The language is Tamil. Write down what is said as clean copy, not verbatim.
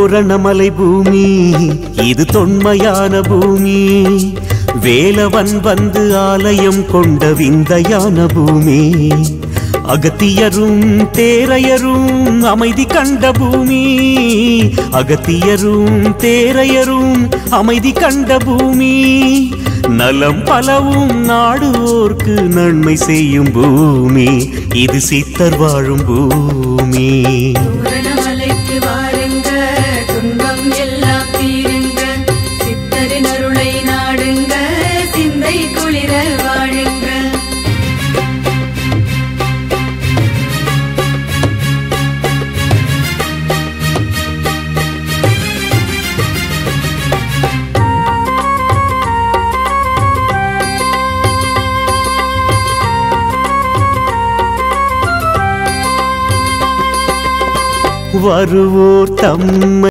பூரணமலை பூமி இது தொன்மையான பூமி வேலவன் வந்து ஆலயம் கொண்ட விந்தையான பூமி அகத்தியரும் தேரையரும் அமைதி கண்ட பூமி அகத்தியரும் தேரையரும் அமைதி கண்ட பூமி நலம் பலவும் நாடுவோர்க்கு நன்மை செய்யும் பூமி இது சித்தர் வாழும் பூமி பூரணமலைக்கு வாருங்க துன்பம் எல்லாம் தீருங்க சித்தரின் அருளை நாடுங்க சிந்தை குளிர வாழுங்க வருவோர் தம்மை